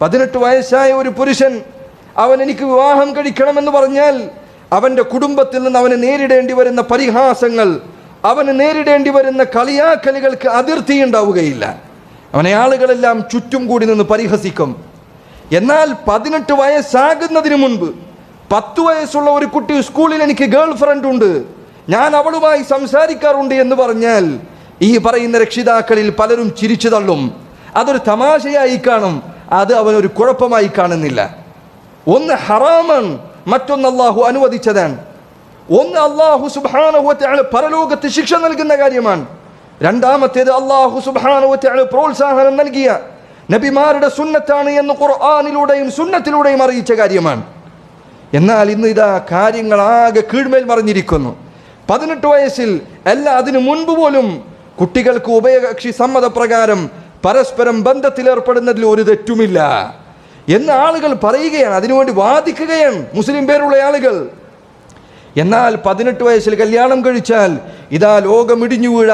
18 വയസ്സായ ഒരു പുരുഷൻ അവൻ എനിക്ക് വിവാഹം കഴിക്കണമെന്ന് പറഞ്ഞാൽ അവൻ്റെ കുടുംബത്തിൽ നിന്ന് അവന് നേരിടേണ്ടി വരുന്ന പരിഹാസങ്ങൾ, അവന് നേരിടേണ്ടി വരുന്ന കളിയാക്കലുകൾക്ക് അതിർത്തി ഉണ്ടാവുകയില്ല. അവനെ ആളുകളെല്ലാം ചുറ്റും കൂടി നിന്ന് പരിഹസിക്കും. എന്നാൽ 18 വയസ്സാകുന്നതിന് മുൻപ് 10 വയസ്സുള്ള ഒരു കുട്ടി സ്കൂളിൽ എനിക്ക് ഗേൾ ഫ്രണ്ട് ഉണ്ട്, ഞാൻ അവളുമായി സംസാരിക്കാറുണ്ട് എന്ന് പറഞ്ഞാൽ ഈ പറയുന്ന രക്ഷിതാക്കളിൽ പലരും ചിരിച്ചു തള്ളും. അതൊരു തമാശയായി കാണും, അത് അവനൊരു കുഴപ്പമായി കാണുന്നില്ല. ഒന്ന് ഹറാമാണ്, മറ്റൊന്ന് അള്ളാഹു അനുവദിച്ചതാണ്. ഒന്ന് അള്ളാഹു സുബ്ഹാനഹു വ തആല പരലോകത്ത് ശിക്ഷ നൽകുന്ന കാര്യമാണ്. രണ്ടാമത്തേത് അള്ളാഹു സുബ്ഹാനഹു വ തആല പ്രോത്സാഹനം നൽകിയ നബിമാരുടെ സുന്നത്താണ് എന്ന് ഖുർആനിലൂടെയും സുന്നത്തിലൂടെയും അറിയിച്ച കാര്യമാണ്. എന്നാൽ ഇന്ന് ഇതാ കാര്യങ്ങളാകെ കീഴ്മേൽ മറിഞ്ഞിരിക്കുന്നു. 18 വയസ്സിൽ അല്ല, അതിനു മുൻപ് പോലും കുട്ടികൾക്ക് ഉഭയകക്ഷി സമ്മതപ്രകാരം പരസ്പരം ബന്ധത്തിലേർപ്പെടുന്നതിൽ ഒരു തെറ്റുമില്ല എന്ന് ആളുകൾ പറയുകയാണ്, അതിനുവേണ്ടി വാദിക്കുകയാണ് മുസ്ലിം പേരുള്ള ആളുകൾ. എന്നാൽ 18 വയസ്സിൽ കല്യാണം കഴിച്ചാൽ ഇതാ ലോകം ഇടിഞ്ഞു വീഴാൻ